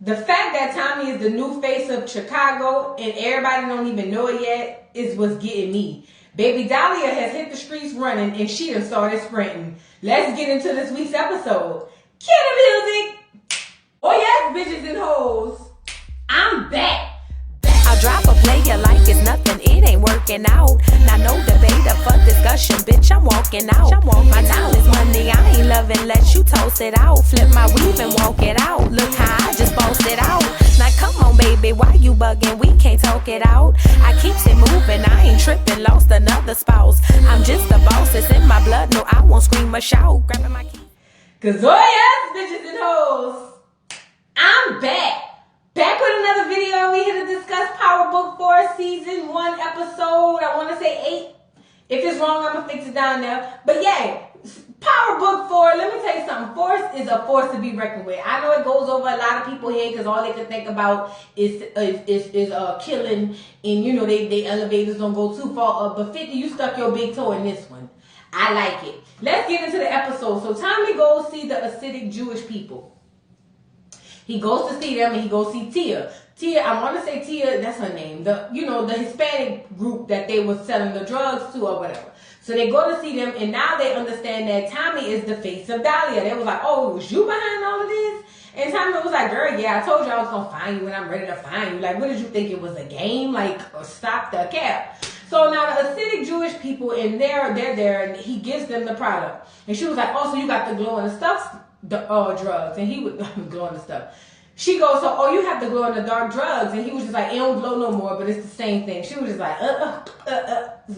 The fact that Tommy is the new face of Chicago and everybody don't even know it yet is what's getting me. Baby Dahlia has hit the streets running and she done started sprinting. Let's get into this week's episode. Cue the music! Oh yes, bitches and hoes. I'm back. I'll drop a player like it's nothing, it ain't working out. Now no debate or fuck discussion, bitch, I'm walking out. My time is money, I ain't loving, let you toast it out. Flip my weave and walk it out, look how I just bossed it out. Now come on baby, why you bugging, we can't talk it out. I keeps it moving, I ain't tripping, lost another spouse. I'm just a boss, it's in my blood, no I won't scream or shout. Grabbing my keys. Cause oh yes, bitches and hoes, I'm back. Back with another video. We here to discuss Power Book 4 Season 1 episode, I want to say 8. If it's wrong, I'm going to fix it down there. But yeah, Power Book 4, let me tell you something. Force is a force to be reckoned with. I know it goes over a lot of people's head because all they can think about is killing. And, you know, they elevators don't go too far up. But 50, you stuck your big toe in this one. I like it. Let's get into the episode. So Tommy goes see the Hasidic Jewish people. He goes to see them and he goes see Tia. Tia, I want to say Tia, that's her name. The Hispanic group that they were selling the drugs to or whatever. So they go to see them and now they understand that Tommy is the face of Dahlia. They was like, oh, it was you behind all of this? And Tommy was like, girl, yeah, I told you I was going to find you when I'm ready to find you. Like, what did you think it was, a game? Like, stop the cap. So now the Hasidic Jewish people, and they're there and he gives them the product. And she was like, oh, so you got the glow in the stuff? Drugs, and he would glow in the stuff. She goes, so you have to glow in the dark drugs, and he was just like, it don't glow no more, but it's the same thing. She was just like,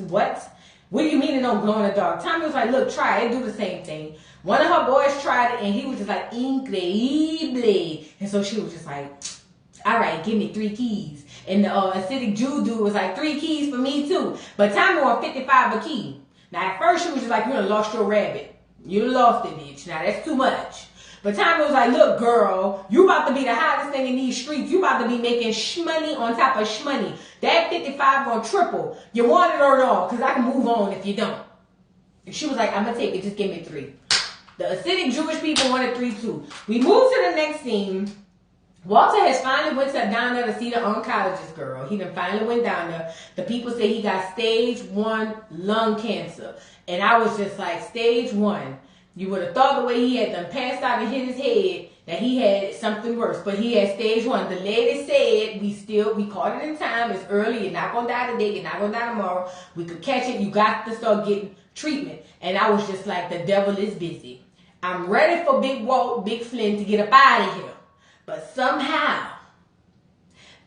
what? What do you mean it don't glow in the dark? Tommy was like, look, try it, do the same thing. One of her boys tried it, and he was just like, increíble. And so she was just like, all right, give me 3 keys. And the Hasidic Jew dude was like, 3 keys for me too. But Tommy won 55 a key. Now at first she was just like, you done lost your rabbit. You done lost it, bitch. Now that's too much. But Tommy was like, look, girl, you about to be the hottest thing in these streets. You about to be making shmoney on top of shmoney. That 55 gonna triple. You want it or not? Because I can move on if you don't. And she was like, I'm gonna take it. Just give me 3. The Hasidic Jewish people wanted 3 too. We move to the next scene. Walter has finally went down there to see the oncologist girl. He done finally went down there. The people say he got stage 1 lung cancer. And I was just like, stage 1. You would have thought the way he had done passed out and hit his head that he had something worse. But he had stage 1. The lady said, we caught it in time. It's early. You're not going to die today. You're not going to die tomorrow. We could catch it. You got to start getting treatment. And I was just like, the devil is busy. I'm ready for Big Walt, Big Flynn to get up out of here. But somehow,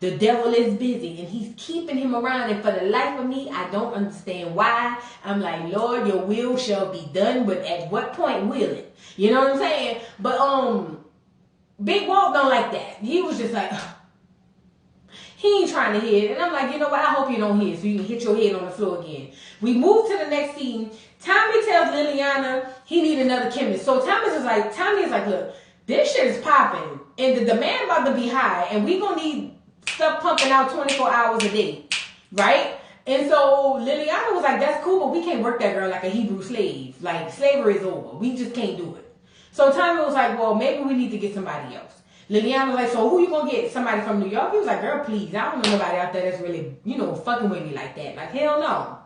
the devil is busy and he's keeping him around. And for the life of me, I don't understand why. I'm like, Lord, your will shall be done. But at what point will it? You know what I'm saying? But Big Walt don't like that. He was just like, he ain't trying to hit. And I'm like, you know what? I hope you don't hit so you can hit your head on the floor again. We move to the next scene. Tommy tells Liliana he need another chemist. So Tommy is like, look, this shit is popping. And the demand about to be high. And we gonna need stuff pumping out 24 hours a day. Right? And so Liliana was like, that's cool, but we can't work that girl like a Hebrew slave. Like, slavery is over. We just can't do it. So Tommy was like, well, maybe we need to get somebody else. Liliana was like, so who you gonna get? Somebody from New York? He was like, girl, please. I don't know nobody out there that's really, fucking with me like that. Like, hell no.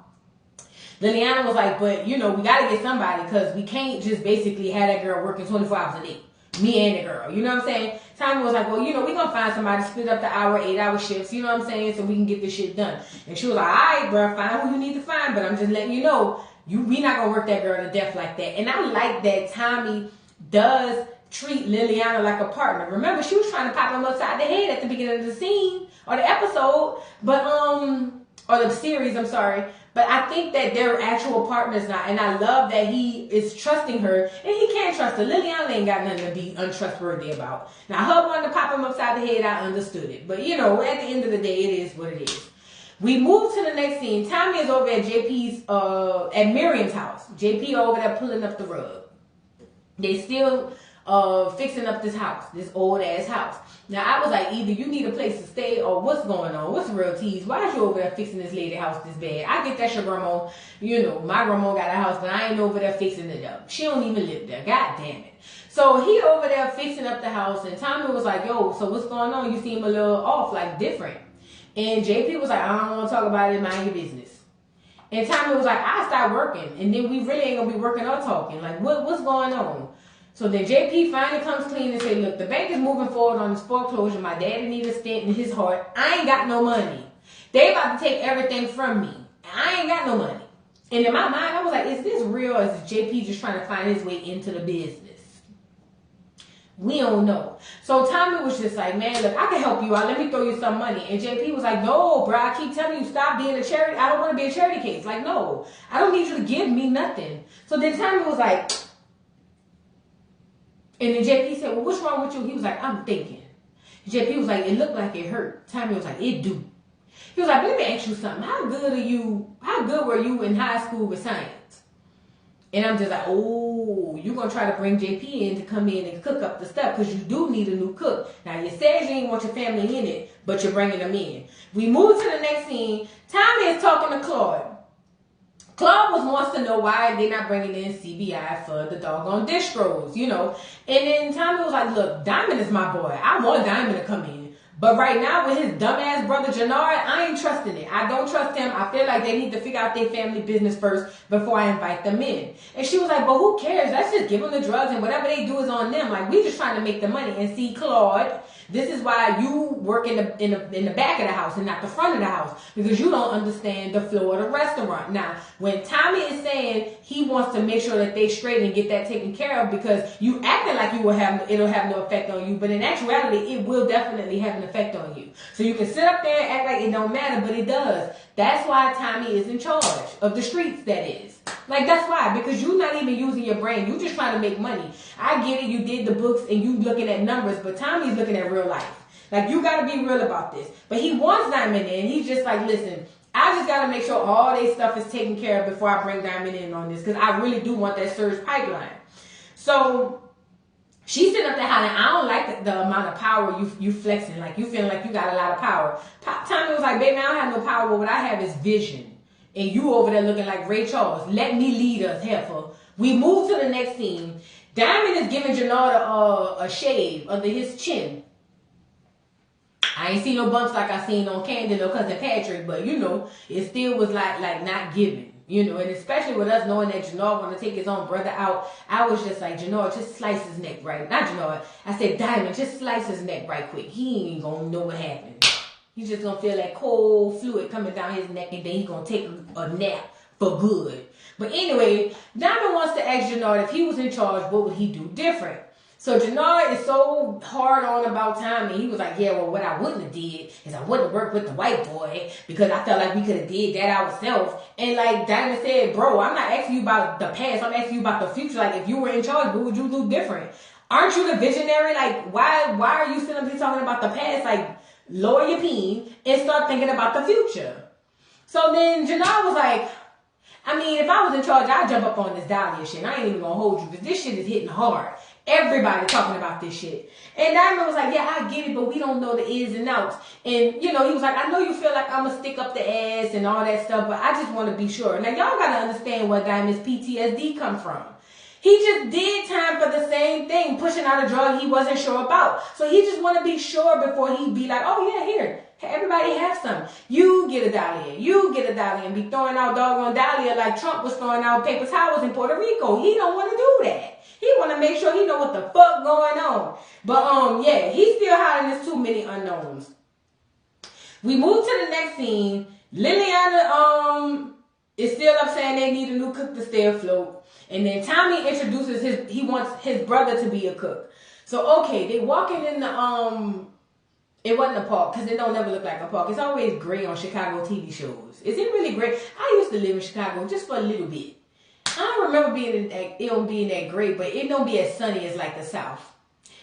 Liliana was like, but, we gotta get somebody because we can't just basically have that girl working 24 hours a day. Me and the girl. You know what I'm saying? Tommy was like, well, we're going to find somebody to split up the 8-hour shifts. You know what I'm saying? So we can get this shit done. And she was like, all right, bro, find who you need to find. But I'm just letting you know, we not going to work that girl to death like that. And I like that Tommy does treat Liliana like a partner. Remember, she was trying to pop him upside the head at the beginning of the scene or the episode. But, or the series, I'm sorry. But I think that they're actual partners now. And I love that he is trusting her. And he can't trust her. Liliana ain't got nothing to be untrustworthy about. Now, her wanting to pop him upside the head, I understood it. But, at the end of the day, it is what it is. We move to the next scene. Tommy is over at JP's, at Miriam's house. JP over there pulling up the rug. They still fixing up this house, this old ass house. Now I was like, either you need a place to stay or what's going on? What's the real tease? Why is you over there fixing this lady house this bad? I get that your grandma, my grandma got a house, but I ain't over there fixing it up. She don't even live there. God damn it. So he over there fixing up the house, and Tommy was like, yo, so what's going on? You seem a little off, like different. And JP was like, I don't want to talk about it, mind your business. And Tommy was like, I start working, and then we really ain't gonna be working or talking. Like, what's going on? So then JP finally comes clean and say, look, the bank is moving forward on this foreclosure. My daddy needs a stent in his heart. I ain't got no money. They about to take everything from me. I ain't got no money. And in my mind, I was like, is this real, or is JP just trying to find his way into the business? We don't know. So Tommy was just like, man, look, I can help you out. Let me throw you some money. And JP was like, no, bro, I keep telling you, stop being a charity. I don't want to be a charity case. Like, no, I don't need you to give me nothing. So then Tommy was like, and then JP said, well, what's wrong with you? He was like, I'm thinking. JP was like, it looked like it hurt. Tommy was like, it do. He was like, let me ask you something. How good were you in high school with science? And I'm just like, oh, you're going to try to bring JP in to come in and cook up the stuff because you do need a new cook. Now, you said you ain't want your family in it, but you're bringing them in. We move to the next scene. Tommy is talking to Claude. Claude wants to know why they're not bringing in CBI for the doggone distros, And then Tommy was like, look, Diamond is my boy. I want Diamond to come in. But right now, with his dumbass brother Jannard, I ain't trusting it. I don't trust him. I feel like they need to figure out their family business first before I invite them in. And she was like, but who cares? Let's just give them the drugs, and whatever they do is on them. Like, we just trying to make the money. And see, Claude, this is why you work in the back of the house and not the front of the house, because you don't understand the flow of the restaurant. Now, when Tommy is saying he wants to make sure that they straight and get that taken care of, because you acting like it'll have no effect on you, but in actuality, it will definitely have an effect on you. So you can sit up there and act like it don't matter, but it does. That's why Tommy is in charge of the streets, that is. Like, that's why, because you're not even using your brain. You're just trying to make money. I get it, you did the books and you looking at numbers, but Tommy's looking at real life. Like, you got to be real about this. But he wants Diamond in. He's just like, listen, I just got to make sure all their stuff is taken care of before I bring Diamond in on this, because I really do want that surge pipeline. So she's sitting up there hollering, I don't like the amount of power you flexing. Like, you feeling like you got a lot of power. Tommy was like, baby, I don't have no power, but what I have is vision. And you over there looking like Ray Charles. Let me lead us, heifer. We move to the next scene. Diamond is giving Jannard a shave under his chin. I ain't seen no bumps like I seen on Candy or Cousin Patrick, but it still was like not giving. And especially with us knowing that Jannard want to take his own brother out, I was just like, Jannard, just slice his neck right. Not Jannard. I said, Diamond, just slice his neck right quick. He ain't gonna know what happened. He's just gonna feel that cold fluid coming down his neck, and then he's gonna take a nap for good. But anyway, Diamond wants to ask Jannard if he was in charge, what would he do different? So Jannard is so hard on about Tommy. He was like, yeah, well, what I wouldn't have did is I wouldn't have worked with the white boy, because I felt like we could have did that ourselves. And like Diamond said, bro, I'm not asking you about the past. I'm asking you about the future. Like, if you were in charge, what would you do different? Aren't you the visionary? Like, why are you sitting up here talking about the past? Like, lower your peen and start thinking about the future. So then Jannard was like, I mean, if I was in charge, I'd jump up on this Dahlia shit. I ain't even gonna hold you, because this shit is hitting hard. Everybody talking about this shit. And Diamond was like, yeah, I get it, but we don't know the ins and outs. And, he was like, I know you feel like I'm gonna stick up the ass and all that stuff, but I just want to be sure. Now, y'all gotta understand where Diamond's PTSD come from. He just did time for the same thing, pushing out a drug he wasn't sure about. So he just want to be sure before he be like, oh yeah, here, everybody have some. You get a Dahlia, and be throwing out doggone Dahlia like Trump was throwing out paper towels in Puerto Rico. He don't want to do that. He want to make sure he know what the fuck going on. But yeah, he's still hiding. There's too many unknowns. We move to the next scene. Liliana is still up saying they need a new cook to stay afloat. And then Tommy introduces he wants his brother to be a cook. So, okay, they walking in the, it wasn't a park, because it don't never look like a park. It's always gray on Chicago TV shows. Is it really gray? I used to live in Chicago just for a little bit. I don't remember it being that gray, but it don't be as sunny as like the South.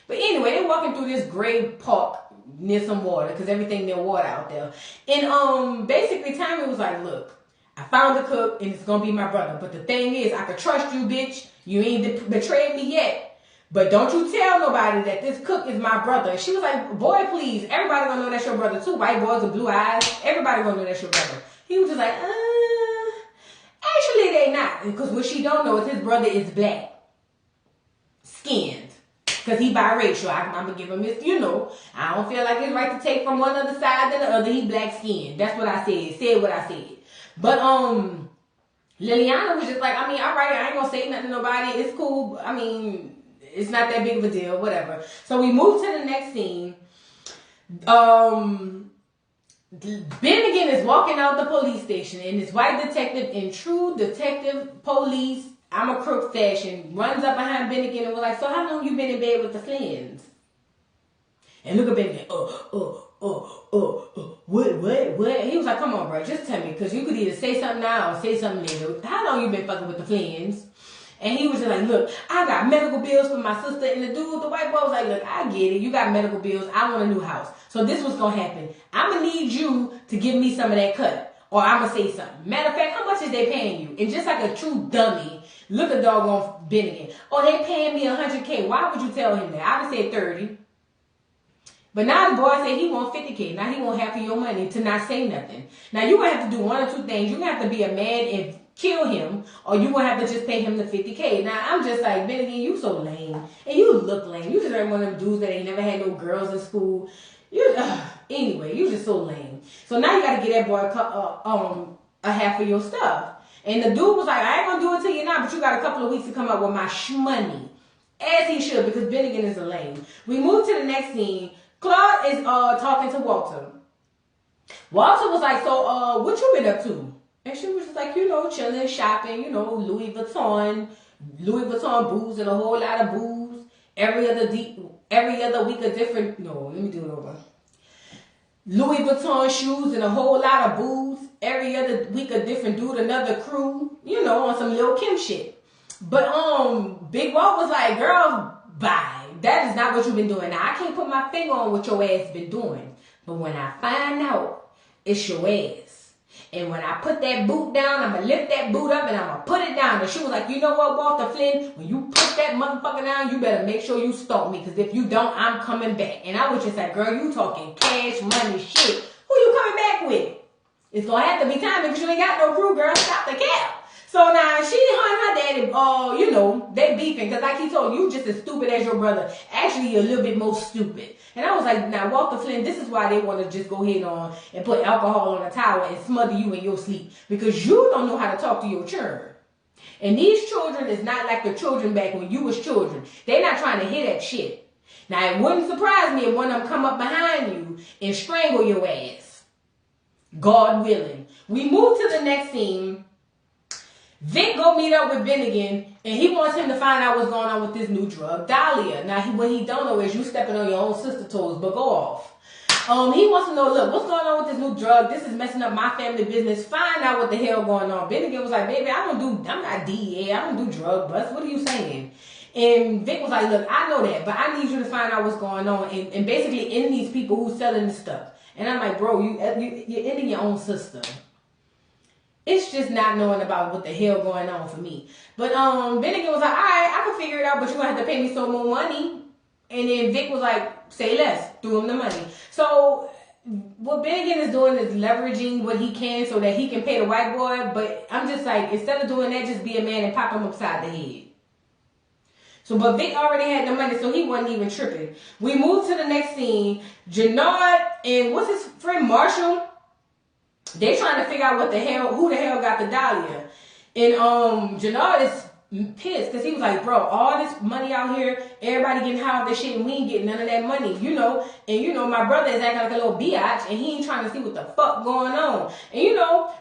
But anyway, they're walking through this gray park near some water, because everything near water out there. And basically Tommy was like, look, I found a cook, and it's gonna be my brother. But the thing is, I could trust you, bitch. You ain't betrayed me yet. But don't you tell nobody that this cook is my brother. She was like, boy, please. Everybody gonna know that's your brother too. White boys with blue eyes. Everybody gonna know that's your brother. He was just like, actually they not. Because what she don't know is his brother is black. Skinned. Because he biracial. I'm going to give him his, I don't feel like it's right to take from one other side than the other. He black skinned. That's what I said. Said what I said. But, Liliana was just like, all right, I ain't going to say nothing to nobody. It's cool. It's not that big of a deal. Whatever. So we moved to the next scene. Bennigan is walking out the police station, and this white detective, in true detective police, I'm a crook fashion, runs up behind Bennigan and was like, so how long you been in bed with the Flynns? And look at Bennigan, what? He was like, come on, bro, just tell me, because you could either say something now or say something later. How long you been fucking with the Flynns? And he was just like, look, I got medical bills for my sister. And the dude, the white boy was like, look, I get it. You got medical bills. I want a new house. So this was going to happen. I'm going to need you to give me some of that cut. Or I'm going to say something. Matter of fact, how much is they paying you? And just like a true dummy, look at doggone Bennigan. Oh, they paying me $100K. Why would you tell him that? I would say 30. But now the boy said he want 50K. Now he want half of your money to not say nothing. Now you're going to have to do one or two things. You're going to have to be a man and kill him, or you gonna have to just pay him the 50K. Now I'm just like, Bennigan, you so lame, and you look lame. You just like one of them dudes that ain't never had no girls in school. Anyway, you just so lame. So now you gotta get that boy a half of your stuff. And the dude was like, I ain't gonna do it to you now, but you got a couple of weeks to come up with my money, as he should, because Bennigan is a lame. We move to the next scene. Claude is talking to Walter. Walter was like, so what you been up to? And she was just like, chilling, shopping, Louis Vuitton booze and a whole lot of booze. Every other week a different, let me do it over. Louis Vuitton shoes and a whole lot of booze. Every other week a different dude, another crew, on some Lil' Kim shit. But Big Walt was like, girl, bye. That is not what you've been doing. Now, I can't put my finger on what your ass been doing. But when I find out, it's your ass. And when I put that boot down, I'm going to lift that boot up and I'm going to put it down. And she was like, you know what, Walter Flynn? When you put that motherfucker down, you better make sure you stalk me. Because if you don't, I'm coming back. And I was just like, girl, you talking cash, money, shit. Who you coming back with? It's going to have to be time because you ain't got no crew, girl. Stop the cap. So now she and her daddy, they beefing. Because like he told you, just as stupid as your brother. Actually, you're a little bit more stupid. And I was like, now, Walter Flynn, this is why they want to just go ahead on and put alcohol on a towel and smother you in your sleep. Because you don't know how to talk to your children. And these children is not like the children back when you was children. They're not trying to hear that shit. Now, it wouldn't surprise me if one of them come up behind you and strangle your ass. God willing. We move to the next scene. Vic go meet up with Bennigan, and he wants him to find out what's going on with this new drug, Dahlia. Now, what he don't know is you stepping on your own sister toes, but go off. He wants to know, look, what's going on with this new drug? This is messing up my family business. Find out what the hell going on. Bennigan was like, baby, I'm not DEA. I don't do drug busts. What are you saying? And Vic was like, look, I know that, but I need you to find out what's going on and basically end these people who's selling this stuff. And I'm like, bro, you're ending your own sister. It's just not knowing about what the hell going on for me. But Bennigan was like, all right, I can figure it out, but you're going to have to pay me some more money. And then Vic was like, say less. Threw him the money. So what Bennigan is doing is leveraging what he can so that he can pay the white boy. But I'm just like, instead of doing that, just be a man and pop him upside the head. So, but Vic already had the money, so he wasn't even tripping. We moved to the next scene. Jannard and what's his friend Marshall? They trying to figure out who the hell got the Dahlia. And Jannard is pissed because he was like, bro, all this money out here, everybody getting high off this shit and we ain't getting none of that money, And my brother is acting like a little biatch and he ain't trying to see what the fuck going on. And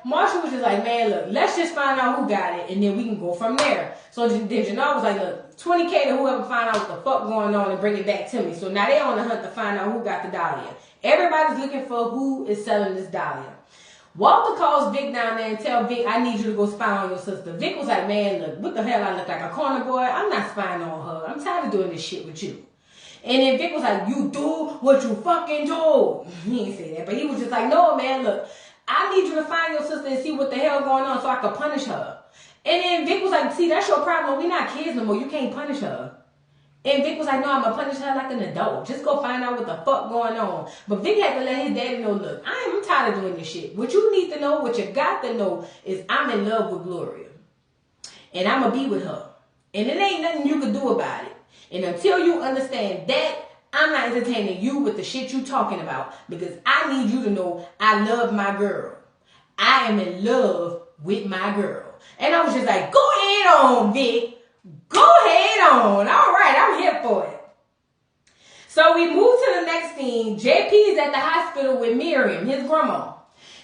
Marshall was just like, man, look, let's just find out who got it and then we can go from there. So then Jannard was like, look, $20K to whoever find out what the fuck going on and bring it back to me. So now they on the hunt to find out who got the Dahlia. Everybody's looking for who is selling this Dahlia. Walter calls Vic down there and tell Vic, I need you to go spy on your sister. Vic was like, man, look, what the hell I look like, a corner boy? I'm not spying on her. I'm tired of doing this shit with you. And then Vic was like, you do what you fucking do. He didn't say that, but he was just like, no, man, look, I need you to find your sister and see what the hell going on so I can punish her. And then Vic was like, see, that's your problem. We're not kids no more. You can't punish her. And Vic was like, no, I'm going to punish her like an adult. Just go find out what the fuck going on. But Vic had to let his daddy know, look, I'm tired of doing this shit. What you need to know, what you got to know is I'm in love with Gloria. And I'm going to be with her. And it ain't nothing you can do about it. And until you understand that, I'm not entertaining you with the shit you talking about. Because I need you to know I love my girl. I am in love with my girl. And I was just like, go ahead on, Vic. Go ahead on. All right, I'm here for it. So we move to the next scene. JP is at the hospital with Miriam, his grandma.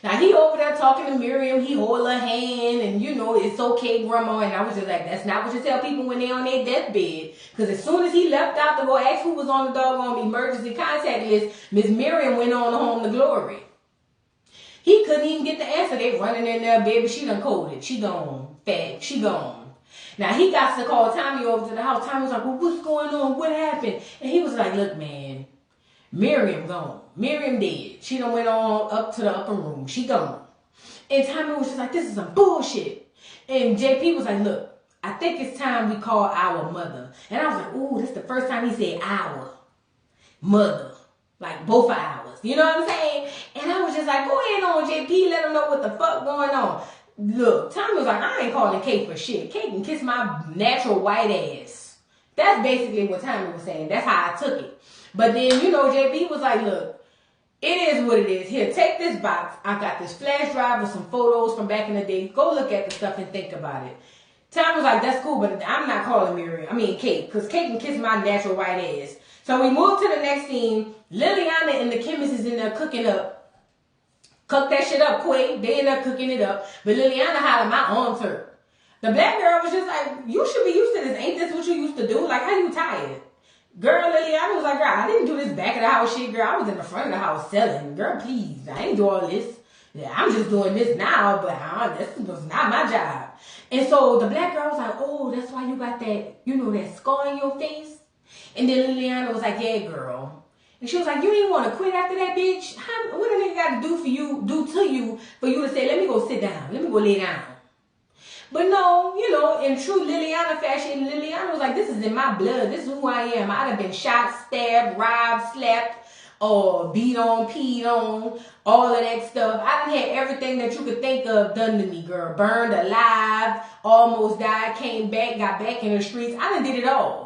Now, he over there talking to Miriam. He hold her hand and, you know, it's okay, grandma. And I was just like, that's not what you tell people when they on their deathbed. Because as soon as he left out to go ask who was on the doggone emergency contact list, Miss Miriam went on home to glory. He couldn't even get the answer. They running in there, baby. She done coded. She gone. Fat. She gone. Now, he got to call Tommy over to the house. Tommy was like, well, what's going on? What happened? And he was like, look, man, Miriam gone. Miriam dead. She done went on up to the upper room. She gone. And Tommy was just like, this is some bullshit. And JP was like, look, I think it's time we call our mother. And I was like, ooh, this is the first time he said our mother. Like, both of ours. You know what I'm saying? And I was just like, go ahead on, JP. Let him know what the fuck going on. Look, Tommy was like, I ain't calling Kate for shit. Kate can kiss my natural white ass. That's basically what Tommy was saying. That's how I took it. But then, you know, JP was like, look, it is what it is. Here, take this box. I got this flash drive with some photos from back in the day. Go look at the stuff and think about it. Tommy was like, that's cool, but I'm not calling Kate, because Kate can kiss my natural white ass. So we moved to the next scene. Liliana and the chemist is in there cooking up. Cook that shit up quick. They end up cooking it up. But Liliana hollering, my arms hurt. The black girl was just like, you should be used to this. Ain't this what you used to do? Like, how you tired? Girl, Liliana was like, girl, I didn't do this back of the house shit, girl. I was in the front of the house selling. Girl, please. I ain't do all this. Yeah, I'm just doing this now, but this was not my job. And so the black girl was like, oh, that's why you got that, you know, that scar in your face? And then Liliana was like, yeah, girl. And she was like, you didn't want to quit after that, bitch? What a nigga got to do to you for you to say, let me go sit down. Let me go lay down. But no, you know, in true Liliana fashion, Liliana was like, this is in my blood. This is who I am. I'd have been shot, stabbed, robbed, slapped, or beat on, peed on, all of that stuff. I done had everything that you could think of done to me, girl. Burned alive, almost died, came back, got back in the streets. I done did it all.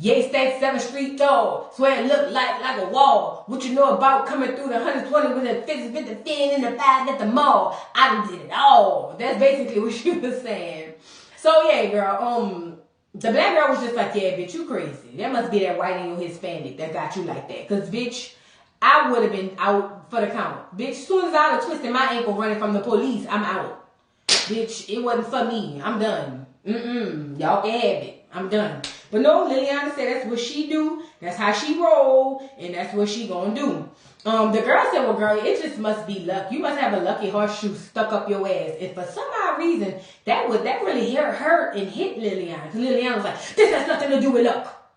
Yay, State 7th Street dog. Swear it looked like a wall. What you know about coming through the 120 with a 50 fin in the 5 at the mall? I done did it all. That's basically what she was saying. So yeah, girl, the black girl was just like, yeah, bitch, you crazy. That must be that white and your Hispanic that got you like that. Cause bitch, I would have been out for the count. Bitch, as soon as I would have twisted my ankle running from the police, I'm out. Bitch, it wasn't for me. I'm done. Y'all can have it. I'm done. But no, Liliana said that's what she do. That's how she roll. And that's what she gonna do. The girl said, well, girl, it just must be luck. You must have a lucky horseshoe stuck up your ass. And for some odd reason, that really hurt and hit Liliana. Because Liliana was like, this has nothing to do with luck.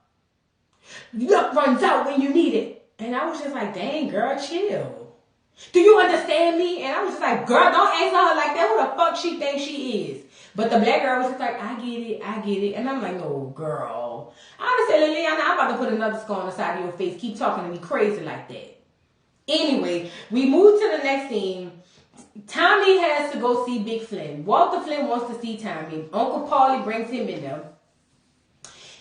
Luck runs out when you need it. And I was just like, dang, girl, chill. Do you understand me? And I was just like, girl, don't answer her like that. Who the fuck she thinks she is? But the black girl was just like, I get it. And I'm like, no, girl. I would say, Liliana, I'm about to put another scar on the side of your face. Keep talking to me crazy like that. Anyway, we move to the next scene. Tommy has to go see Big Flynn. Walter Flynn wants to see Tommy. Uncle Paulie brings him in there.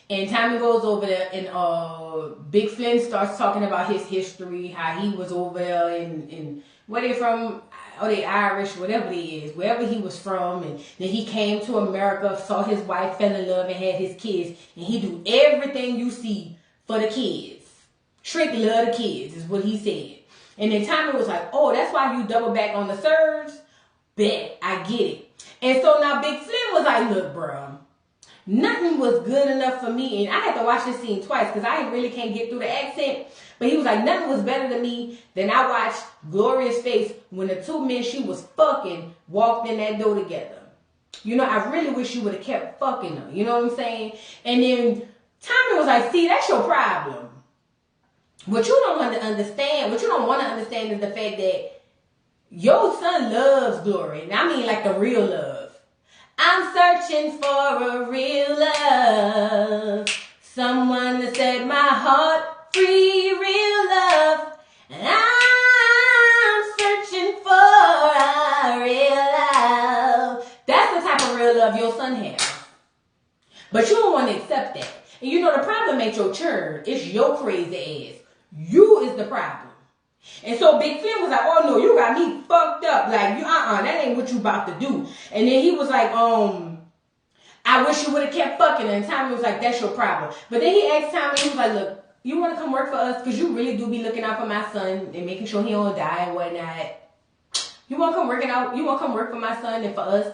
And Tommy goes over there, and Big Flynn starts talking about his history, how he was over there in where they from, or they Irish, whatever they is, wherever he was from, and then he came to America, saw his wife, fell in love, and had his kids, and he do everything you see for the kids. Shrink love the kids, is what he said. And then Tommy was like, oh, that's why you double back on the surge? Bet, I get it. And so now Big Flynn was like, look, bro, nothing was good enough for me. And I had to watch this scene twice because I really can't get through the accent. But he was like, nothing was better to me than I watched Gloria's face when the two men she was fucking walked in that door together. You know, I really wish you would have kept fucking her. You know what I'm saying? And then Tommy was like, see, that's your problem. What you don't want to understand is the fact that your son loves Gloria. And I mean like the real love. I'm searching for a real love. Someone that set my heart free, real love. And I'm searching for a real love. That's the type of real love your son has. But you don't want to accept that. And you know the problem ain't your churn. It's your crazy ass. You is the problem. And so Big Finn was like, oh no, you got me fucked up. Like, that ain't what you about to do. And then he was like, I wish you would have kept fucking. And Tommy was like, that's your problem. But then he asked Tommy, he was like, look, you want to come work for us? Because you really do be looking out for my son and making sure he don't die and whatnot. You want to come working out? You want to come work for my son and for us?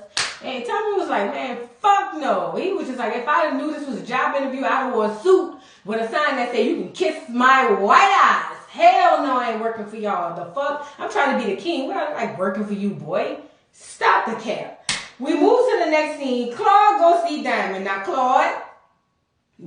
And Tommy was like, man, fuck no. He was just like, if I knew this was a job interview, I would have wore a suit with a sign that said, you can kiss my white eyes. Hell no, I ain't working for y'all. The fuck? I'm trying to be the king. Well, I like working for you, boy. Stop the cap. We move to the next scene. Claude go see Diamond. Now, Claude,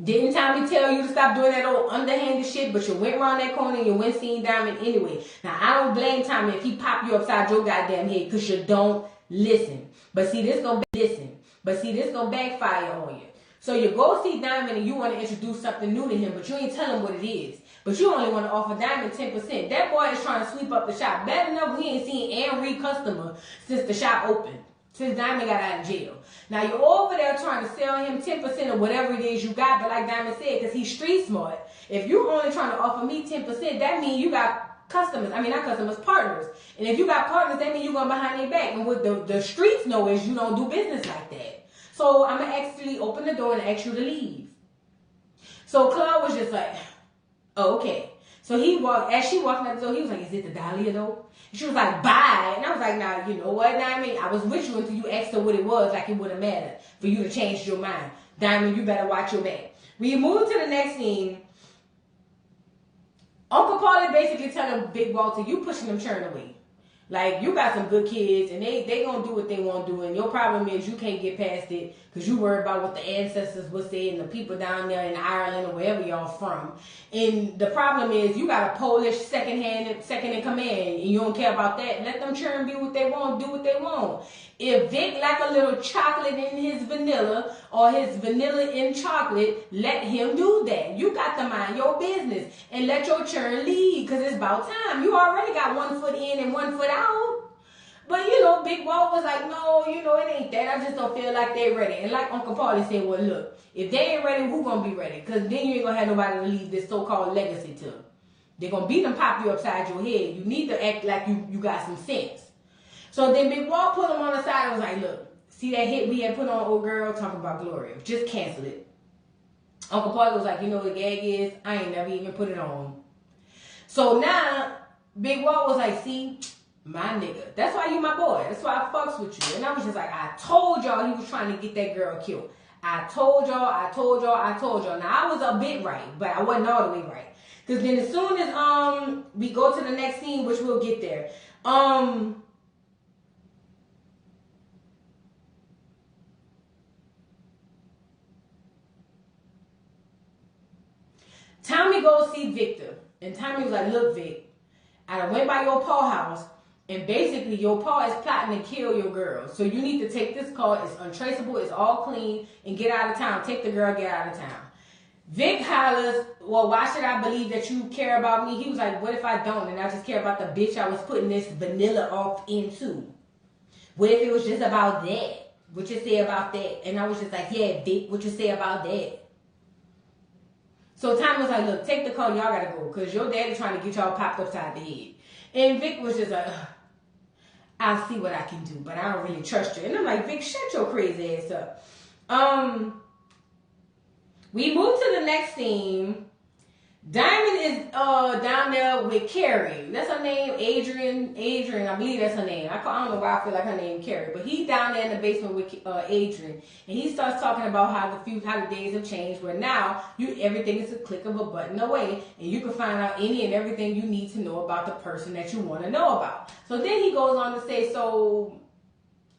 didn't Tommy tell you to stop doing that old underhanded shit, but you went around that corner and you went seeing Diamond anyway. Now, I don't blame Tommy if he pop you upside your goddamn head because you don't listen. But see, this gonna backfire on you. So you go see Diamond and you want to introduce something new to him, but you ain't tell him what it is. But you only want to offer Diamond 10%. That boy is trying to sweep up the shop. Bad enough we ain't seen every customer since the shop opened. Since Diamond got out of jail. Now you're over there trying to sell him 10% of whatever it is you got, but like Diamond said, because he's street smart. If you only trying to offer me 10%, that means you got customers. I mean, not customers, partners. And if you got partners, that means you're going behind their back. And what the streets know is you don't do business like that. So I'm going to actually open the door and ask you to leave. So Claude was just like, oh, okay. So as she walked out the door, he was like, is it the Dahlia though? And she was like, bye. And I was like, nah, you know what, Diamond? I was with you until you asked her what it was, like it would have mattered for you to change your mind. Diamond, you better watch your back. We move to the next scene. Uncle Paulie basically telling Big Walter, you pushing them churn away. Like, you got some good kids, and they gonna do what they want to do, and your problem is you can't get past it because you worry about what the ancestors would say and the people down there in Ireland or wherever y'all from. And the problem is you got a Polish second in command, and you don't care about that. Let them churn be what they want, do what they want. If Vic like a little chocolate in his vanilla or his vanilla in chocolate, let him do that. You got to mind your business and let your churn lead because it's about time. You already got 1 foot in and 1 foot out. But, Big Walt was like, no, it ain't that. I just don't feel like they're ready. And like Uncle Paulie said, well, look, if they ain't ready, who gonna be ready? Because then you ain't gonna have nobody to leave this so-called legacy to. They're gonna beat them, pop you upside your head. You need to act like you got some sense. So then Big Walt put him on the side and was like, look, see that hit we had put on old girl talking about Gloria? Just cancel it. Uncle Paulie was like, what the gag is? I ain't never even put it on. So now Big Walt was like, see, my nigga. That's why you my boy. That's why I fucks with you. And I was just like, I told y'all he was trying to get that girl killed. I told y'all. Now, I was a bit right, but I wasn't all the way right. Because then as soon as we go to the next scene, which we'll get there, Tommy goes see Victor. And Tommy was like, look, Vic, I done went by your paw house, and basically your paw is plotting to kill your girl. So you need to take this car. It's untraceable. It's all clean. And get out of town. Take the girl, get out of town. Vic hollers, well, why should I believe that you care about me? He was like, what if I don't? And I just care about the bitch I was putting this vanilla off into. What if it was just about that? What you say about that? And I was just like, yeah, Vic, what you say about that? So Tommy was like, look, take the car, y'all gotta go, because your daddy trying to get y'all popped upside the head. And Vic was just like, I'll see what I can do, but I don't really trust you. And I'm like, Vic, shut your crazy ass up. We move to the next scene. Diamond is down there with Carrie. That's her name, Adrian, I believe that's her name. I don't know why I feel like her name Carrie, but he's down there in the basement with Adrian, and he starts talking about how the days have changed, where now everything is a click of a button away, and you can find out any and everything you need to know about the person that you want to know about. So then he goes on to say, so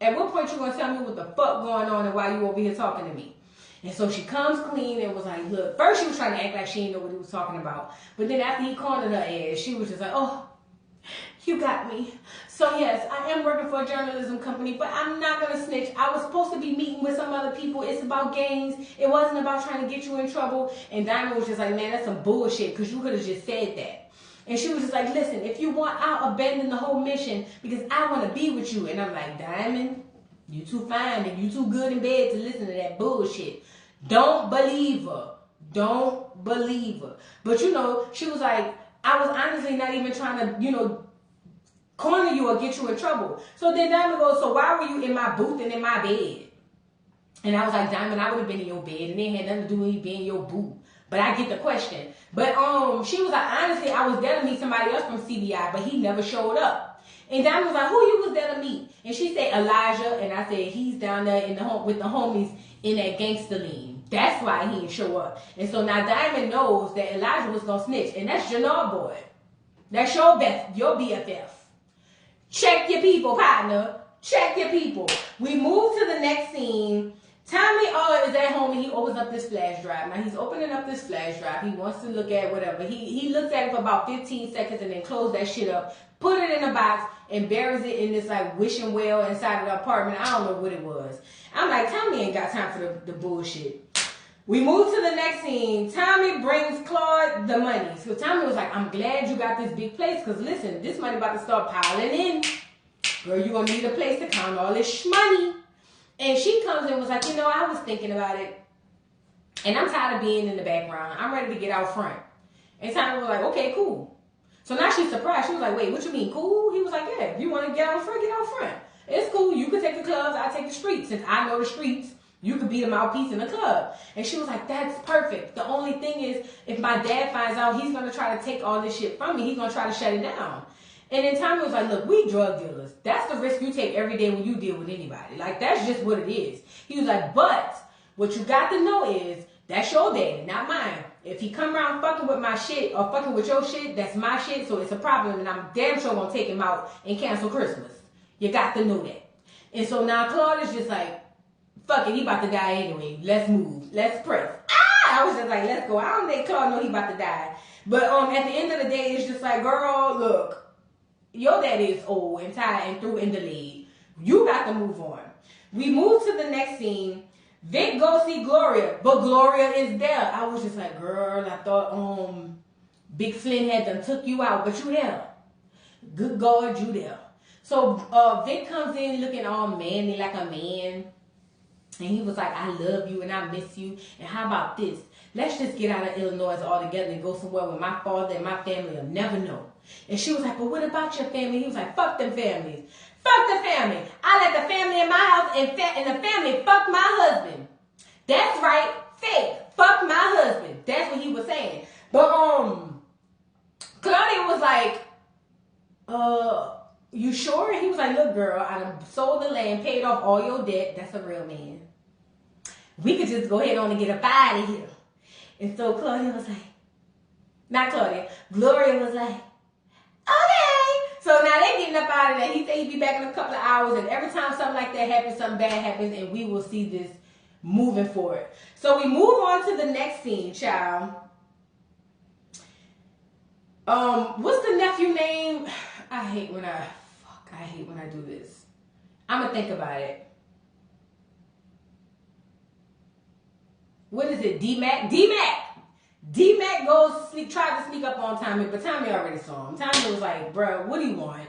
at what point you gonna tell me what the fuck going on and why you over here talking to me? And so she comes clean and was like, look, first she was trying to act like she didn't know what he was talking about. But then after he cornered her ass, she was just like, oh, You got me. So yes, I am working for a journalism company, but I'm not going to snitch. I was supposed to be meeting with some other people. It's about games. It wasn't about trying to get you in trouble. And Diamond was just like, man, that's some bullshit, because you could have just said that. And she was just like, listen, if you want, I'll abandon the whole mission because I want to be with you. And I'm like, Diamond, you too fine and you too good in bed to listen to that bullshit. Don't believe her. Don't believe her. But she was like, I was honestly not even trying to, corner you or get you in trouble. So then Diamond goes, so why were you in my booth and in my bed? And I was like, Diamond, I would have been in your bed and it had nothing to do with me being your boo. But I get the question. But she was like, honestly, I was there to meet somebody else from CBI, but he never showed up. And Diamond was like, who you was there to meet? And she said, Elijah. And I said, he's down there with the homies in that gangster lean. That's why he didn't show up. And so now Diamond knows that Elijah was going to snitch. And that's Jannar boy. That's your BFF. Check your people, partner. Check your people. We move to the next scene. Tommy is at home and he opens up this flash drive. Now he's opening up this flash drive. He wants to look at whatever. He looks at it for about 15 seconds and then closes that shit up, put it in a box, and buries it in this like wishing well inside of the apartment. I don't know what it was. I'm like, Tommy ain't got time for the bullshit. We move to the next scene. Tommy brings Claude the money. So Tommy was like, I'm glad you got this big place because listen, this money about to start piling in. Girl, you're going to need a place to count all this money. And she comes in and was like, I was thinking about it. And I'm tired of being in the background. I'm ready to get out front. And Tommy was like, okay, cool. So now she's surprised. She was like, wait, what you mean, cool? He was like, yeah, if you want to get out front, get out front. It's cool. You can take the clubs. I'll take the streets. Since I know the streets, you could be the mouthpiece in the club. And she was like, that's perfect. The only thing is, if my dad finds out, he's going to try to take all this shit from me. He's going to try to shut it down. And then Tommy was like, look, we drug dealers. That's the risk you take every day when you deal with anybody. Like, that's just what it is. He was like, but what you got to know is, that's your daddy, not mine. If he come around fucking with my shit or fucking with your shit, that's my shit, so it's a problem. And I'm damn sure going to take him out and cancel Christmas. You got to know that. And so now Claude is just like, fuck it, he about to die anyway. Let's move. Let's press. I was just like, let's go. I don't think Claude know he about to die. But at the end of the day, it's just like, girl, look. Your daddy is old and tired and through in the lead. You got to move on. We move to the next scene. Vic go see Gloria, but Gloria is there. I was just like, girl, I thought Big Flynn had done took you out, but you there. Good God, you there. So Vic comes in looking all manly like a man. And he was like, I love you and I miss you. And how about this? Let's just get out of Illinois altogether and go somewhere where my father and my family will never know. And she was like, but what about your family? He was like, fuck them families. Fuck the family. I let the family in my house and the family fuck my husband. That's right. Fake. Fuck my husband. That's what he was saying. But Claudia was like, you sure? And he was like, look, girl, I done sold the land, paid off all your debt. That's a real man. We could just go ahead on and get up out of here. And so Claudia was like, not Claudia, Gloria was like, okay. So now they're getting up out of there. He said he'd be back in a couple of hours. And every time something like that happens, something bad happens, and we will see this moving forward. So we move on to the next scene, child. What's the nephew name? I hate when I do this. I'm gonna think about it. What is it? D-Mac? D-Mac tried to sneak up on Tommy, but Tommy already saw him. Tommy was like, bro, what do you want?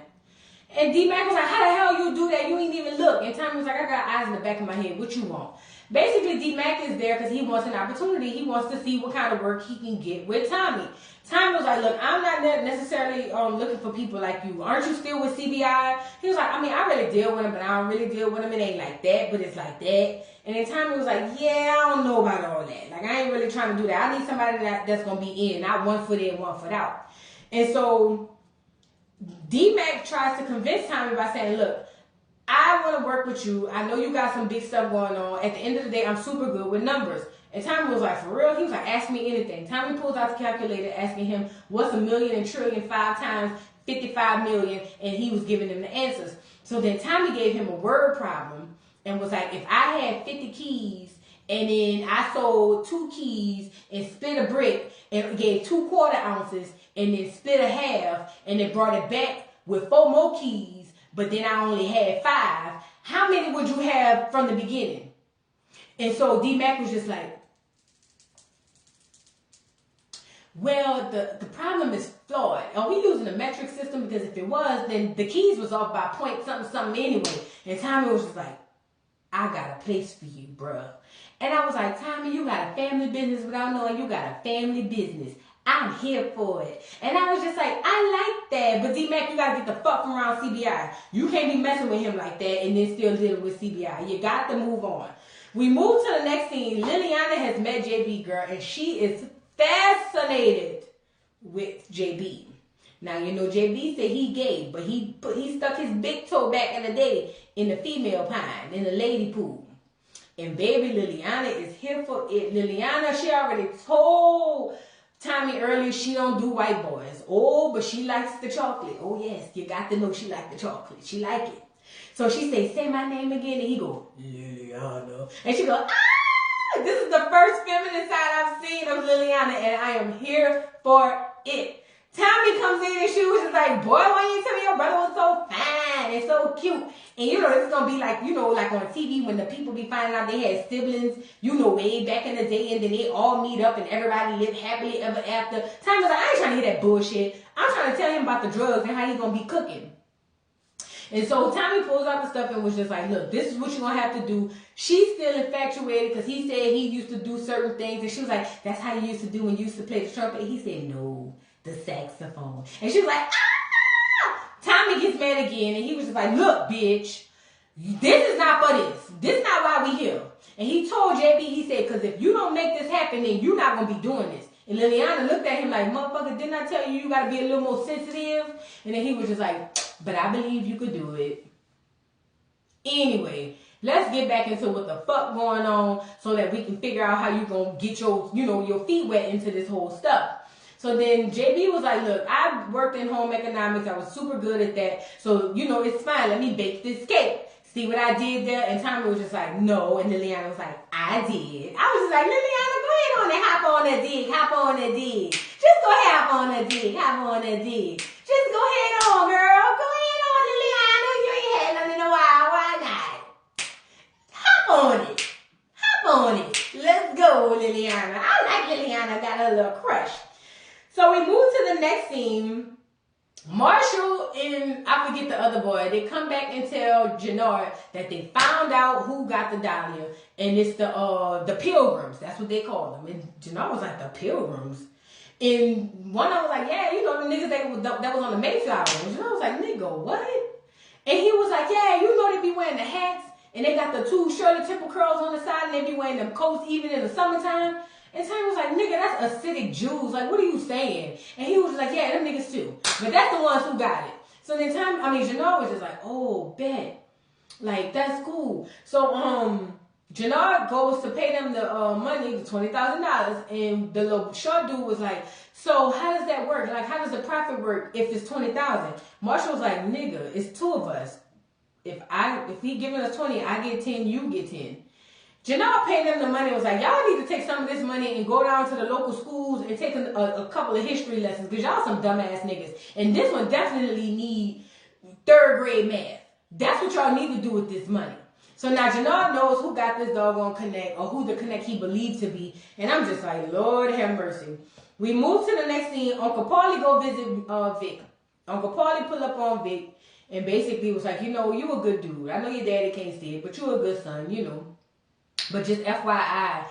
And D-Mac was like, how the hell you do that? You ain't even look. And Tommy was like, I got eyes in the back of my head. What you want? Basically, D-Mac is there because he wants an opportunity. He wants to see what kind of work he can get with Tommy. Tommy was like, look, I'm not necessarily looking for people like you. Aren't you still with CBI? He was like, I mean, I really deal with him, but I don't really deal with him. It ain't like that, but it's like that. And then Tommy was like, yeah, I don't know about all that. Like, I ain't really trying to do that. I need somebody that's going to be in, not 1 foot in, 1 foot out. And so D-Mac tries to convince Tommy by saying, look, I want to work with you. I know you got some big stuff going on. At the end of the day, I'm super good with numbers. And Tommy was like, for real? He was like, ask me anything. Tommy pulls out the calculator, asking him, what's 1,000,000 and trillion 5 times 55 million? And he was giving him the answers. So then Tommy gave him a word problem and was like, if I had 50 keys and then I sold 2 keys and split a brick and gave 2 quarter ounces and then split a half and then brought it back with 4 more keys, but then I only had 5, how many would you have from the beginning? And so D-Mac was just like, well, the problem is flawed. Are we using a metric system? Because if it was, then the keys was off by point something anyway. And Tommy was just like, I got a place for you, bruh. And I was like, Tommy, you got a family business without knowing you got a family business. I'm here for it. And I was just like, I like that. But D-Mac, you got to get the fuck from around CBI. You can't be messing with him like that and then still dealing with CBI. You got to move on. We move to the next scene. Liliana has met JB, girl, and she is fascinated with JB. Now, you know, JB said he gay, but he stuck his big toe back in the day in the female pine, in the lady pool. And baby, Liliana is here for it. Liliana, she already told Tommy earlier she don't do white boys. Oh, but she likes the chocolate. Oh, yes, you got to know she like the chocolate. She like it. So she say my name again, and he go, Liliana. And she go, ah! This is the first feminine side I've seen of Liliana, and I am here for it. Tommy comes in and she was just like, boy, why you tell me your brother was so fine and so cute? And you know, this is going to be like, you know, like on TV when the people be finding out they had siblings, you know, way back in the day, and then they all meet up and everybody live happily ever after. Tommy's like, I ain't trying to hear that bullshit. I'm trying to tell him about the drugs and how he's going to be cooking. And so Tommy pulls out the stuff and was just like, look, this is what you're going to have to do. She's still infatuated because he said he used to do certain things. And she was like, that's how you used to do when you used to play the trumpet. And he said, no, the saxophone. And she was like, ah! Tommy gets mad again. And he was just like, look, bitch, this is not for this. This is not why we here. And he told JB, he said, because if you don't make this happen, then you're not going to be doing this. And Liliana looked at him like, motherfucker, didn't I tell you you got to be a little more sensitive? And then he was just like, but I believe you could do it. Anyway, let's get back into what the fuck going on so that we can figure out how you going to get your, you know, your feet wet into this whole stuff. So then JB was like, look, I worked in home economics. I was super good at that. So, you know, it's fine. Let me bake this cake. See what I did there? And Tommy was just like, no. And Liliana was like, I did. I was just like, Liliana, go ahead on and hop on that dig. Hop on that dig. Just go ahead, hop on that dig. Hop on that dig. Just go ahead on, girl. Go ahead on, Liliana. You ain't had nothing in a while. Why not? Hop on it. Hop on it. Let's go, Liliana. I like Liliana. Got a little crush. So we move to the next scene. Marshall and I forget the other boy, they come back and tell Jannard that they found out who got the dahlia, and it's the Pilgrims. That's what they call them. And Jannard was like, the Pilgrims. And one of them was like, yeah, you know the niggas that was on the Mayflower. And Jannard was like, nigga, what? And he was like, yeah, you know they be wearing the hats, and they got the 2 Shirley Temple curls on the side, and they be wearing them coats even in the summertime. And Tommy was like, nigga, that's acidic Jews. Like, what are you saying? And he was just like, yeah, them niggas too. But that's the ones who got it. So then Jannard was just like, oh, bet. Like, that's cool. So, Jannard goes to pay them the money, the $20,000. And the little short dude was like, so how does that work? Like, how does the profit work if it's $20,000? Marshall was like, nigga, it's 2 of us. If he giving us 20, I get 10, you get 10. Jannard paid them the money and was like, y'all need to take some of this money and go down to the local schools and take a couple of history lessons because y'all some dumbass niggas. And this one definitely need 3rd grade math. That's what y'all need to do with this money. So now Jannard knows who got this doggone connect or who the connect he believed to be. And I'm just like, Lord have mercy. We move to the next scene. Uncle Paulie go visit Vic. Uncle Paulie pull up on Vic and basically was like, you know, you a good dude. I know your daddy can't see it, but you a good son, you know. But just FYI,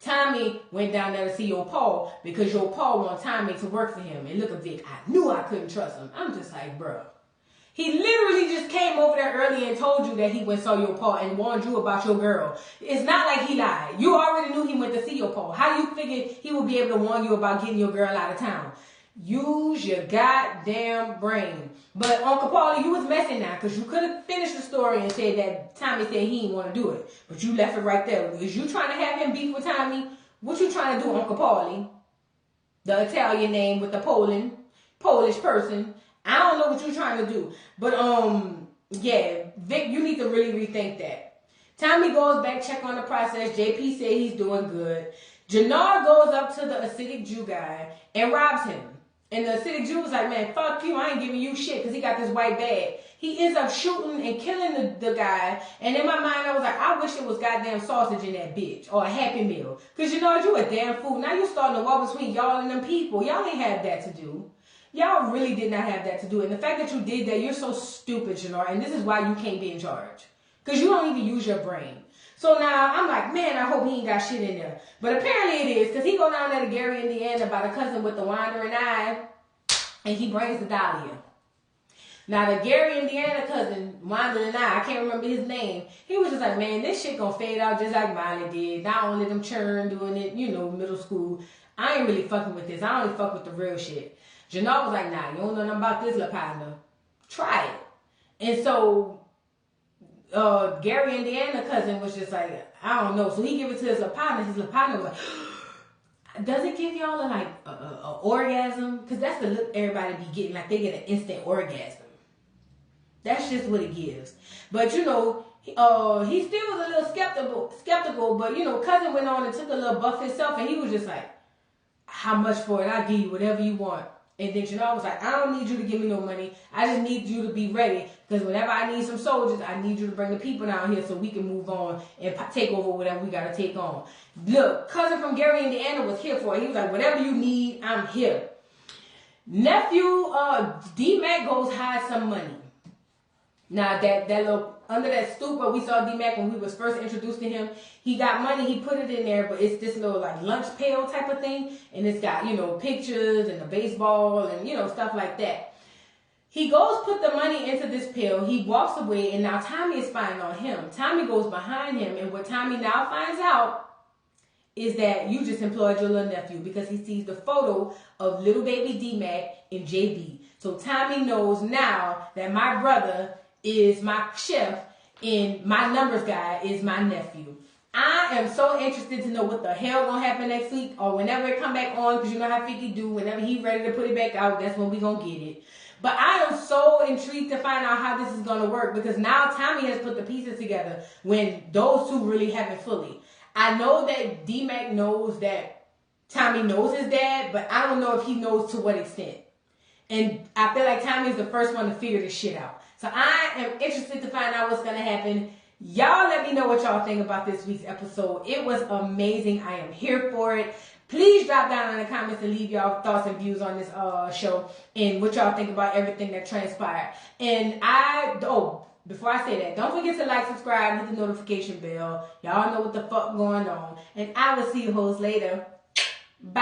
Tommy went down there to see your Paul because your Paul wanted Tommy to work for him. And look at Vic, I knew I couldn't trust him. I'm just like, bro. He literally just came over there early and told you that he went saw your Paul and warned you about your girl. It's not like he lied. You already knew he went to see your Paul. How you figured he would be able to warn you about getting your girl out of town? Use your goddamn brain. But Uncle Paulie, you was messing now because you could have finished the story and said that Tommy said he didn't want to do it. But you left it right there. Is you trying to have him beef with Tommy? What you trying to do, Uncle Paulie? The Italian name with the Polish person. I don't know what you're trying to do. But, yeah, Vic, you need to really rethink that. Tommy goes back, check on the process. JP said he's doing good. Jannard goes up to the acidic Jew guy and robs him. And the city Jew was like, man, fuck you, I ain't giving you shit, because he got this white bag. He ends up shooting and killing the guy. And in my mind, I was like, I wish it was goddamn sausage in that bitch. Or a Happy Meal. Because you know what? You a damn fool. Now you starting a war between y'all and them people. Y'all ain't have that to do. Y'all really did not have that to do. And the fact that you did that, you're so stupid, Jannar. And this is why you can't be in charge. Because you don't even use your brain. So now I'm like, man, I hope he ain't got shit in there. But apparently it is. Because he go down there to Gary, Indiana about a cousin with the wandering eye. And he brings the Dahlia. Now, the Gary, Indiana cousin, Wandering Eye, I can't remember his name. He was just like, man, this shit gonna fade out just like Miley did. Not only them churn doing it, you know, middle school. I ain't really fucking with this. I only fuck with the real shit. Janelle was like, nah, you don't know nothing about this, little partner. Try it. And so, Gary, Indiana cousin was just like, I don't know. So he gave it to his little partner. His little partner was like, does it give y'all a orgasm? Because that's the look everybody be getting. Like, they get an instant orgasm. That's just what it gives. But, you know, he still was a little skeptical. But, you know, cousin went on and took a little buff himself. And he was just like, how much for it? I'll give you whatever you want. And then Janelle was like, I don't need you to give me no money. I just need you to be ready. Because whenever I need some soldiers, I need you to bring the people down here so we can move on and take over whatever we got to take on. Look, cousin from Gary, Indiana was here for it. He was like, whatever you need, I'm here. Nephew, D-Mac goes hide some money. Now, that little, under that stoop where we saw D-Mac when we was first introduced to him, he got money, he put it in there, but it's this little, like, lunch pail type of thing, and it's got, you know, pictures and a baseball and, you know, stuff like that. He goes put the money into this pail, he walks away, and now Tommy is spying on him. Tommy goes behind him, and what Tommy now finds out is that you just employed your little nephew because he sees the photo of little baby D-Mac and JB. So Tommy knows now that my brother is my chef and my numbers guy is my nephew. I am so interested to know what the hell gonna happen next week or whenever it come back on, because you know how 50 do. Whenever he ready to put it back out, that's when we gonna get it. But I am so intrigued to find out how this is gonna work, because now Tommy has put the pieces together when those two really haven't fully. I know that D-Mac knows that Tommy knows his dad, but I don't know if he knows to what extent. And I feel like Tommy is the first one to figure this shit out. So I am interested to find out what's going to happen. Y'all let me know what y'all think about this week's episode. It was amazing. I am here for it. Please drop down in the comments and leave y'all thoughts and views on this show and what y'all think about everything that transpired. And before I say that, don't forget to like, subscribe, hit the notification bell. Y'all know what the fuck going on. And I will see you hoes later.